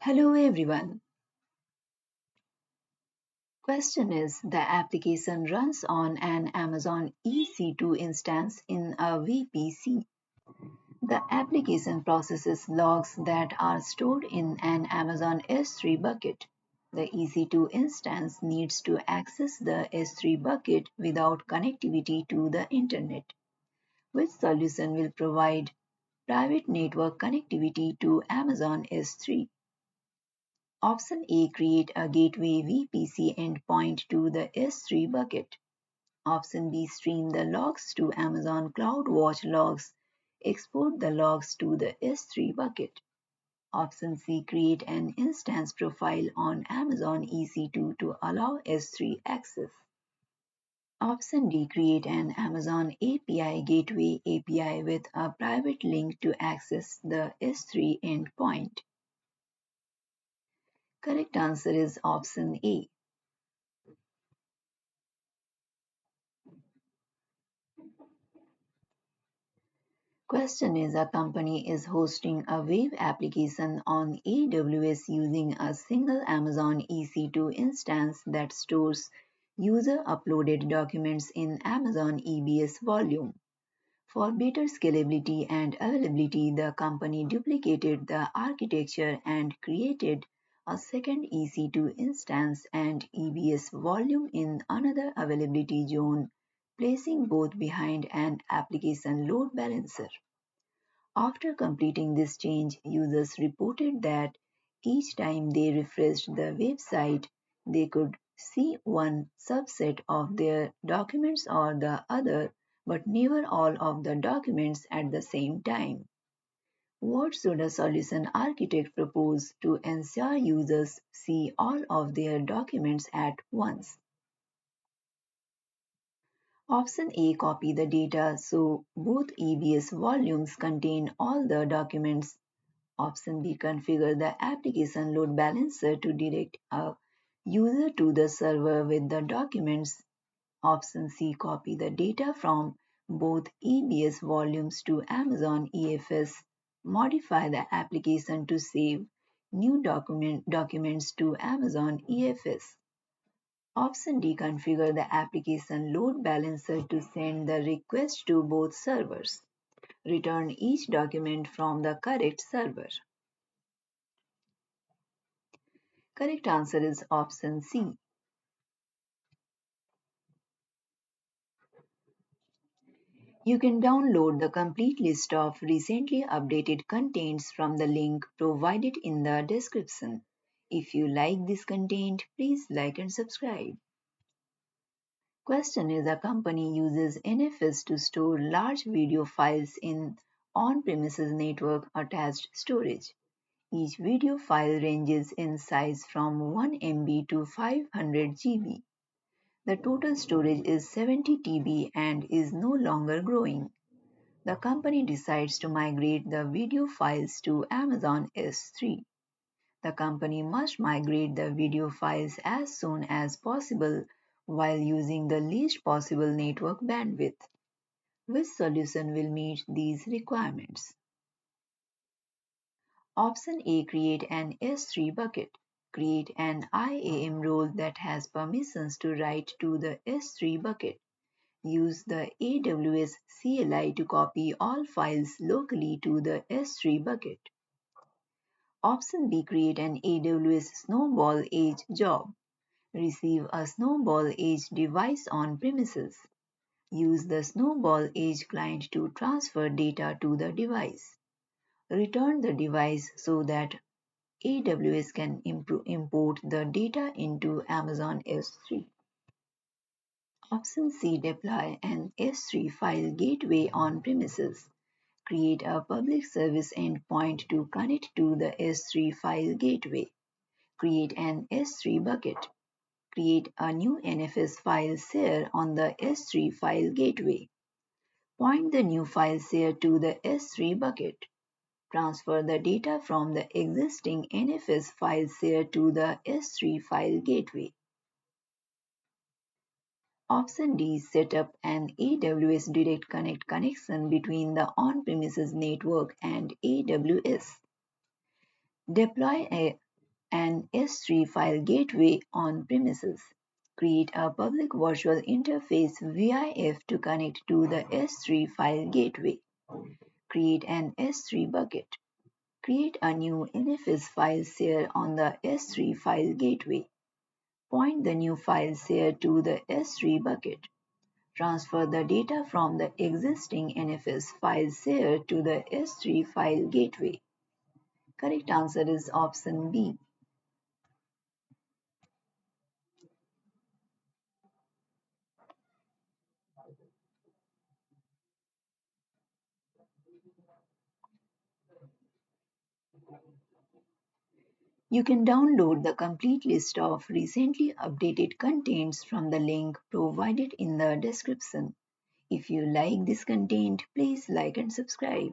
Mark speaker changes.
Speaker 1: Hello everyone. Question is the application runs on an Amazon EC2 instance in a VPC. The application processes logs that are stored in an Amazon S3 bucket. The EC2 instance needs to access the S3 bucket without connectivity to the internet. Which solution will provide private network connectivity to Amazon S3? Option A, create a gateway VPC endpoint to the S3 bucket. Option B, stream the logs to Amazon CloudWatch logs. Export the logs to the S3 bucket. Option C, create an instance profile on Amazon EC2 to allow S3 access. Option D, create an Amazon API gateway API with a private link to access the S3 endpoint. Correct answer is option A. Question is a company is hosting a web application on AWS using a single Amazon EC2 instance that stores user uploaded documents in Amazon EBS volume. For better scalability and availability, the company duplicated the architecture and created a second EC2 instance and EBS volume in another availability zone, placing both behind an application load balancer. After completing this change, users reported that each time they refreshed the website, they could see one subset of their documents or the other, but never all of the documents at the same time. What should a solution architect propose to ensure users see all of their documents at once? Option A, copy the data so both EBS volumes contain all the documents. Option B, configure the application load balancer to direct a user to the server with the documents. Option C, copy the data from both EBS volumes to Amazon EFS. Modify the application to save new documents to Amazon EFS. Option D, configure the application load balancer to send the request to both servers. Return each document from the correct server. Correct answer is option C. You can download the complete list of recently updated contents from the link provided in the description. If you like this content, please like and subscribe. Question is a company uses NFS to store large video files in on-premises network attached storage. Each video file ranges in size from 1 MB to 500 GB. The total storage is 70 TB and is no longer growing. The company decides to migrate the video files to Amazon S3. The company must migrate the video files as soon as possible while using the least possible network bandwidth. Which solution will meet these requirements? Option A, create an S3 bucket. Create an IAM role that has permissions to write to the S3 bucket. Use the AWS CLI to copy all files locally to the S3 bucket. Option B, create an AWS Snowball Edge job. Receive a Snowball Edge device on premises. Use the Snowball Edge client to transfer data to the device. Return the device so that AWS can import the data into Amazon S3. Option C, deploy an S3 file gateway on premises. Create a public service endpoint to connect to the S3 file gateway. Create an S3 bucket. Create a new NFS file share on the S3 file gateway. Point the new file share to the S3 bucket. Transfer the data from the existing NFS file share to the S3 file gateway. Option D, set up an AWS Direct Connect connection between the on-premises network and AWS. Deploy an S3 file gateway on premises. Create a public virtual interface VIF to connect to the S3 file gateway. Create an S3 bucket. Create a new NFS file share on the S3 file gateway. Point the new file share to the S3 bucket. Transfer the data from the existing NFS file share to the S3 file gateway. Correct answer is option B. You can download the complete list of recently updated contents from the link provided in the description. If you like this content, please like and subscribe.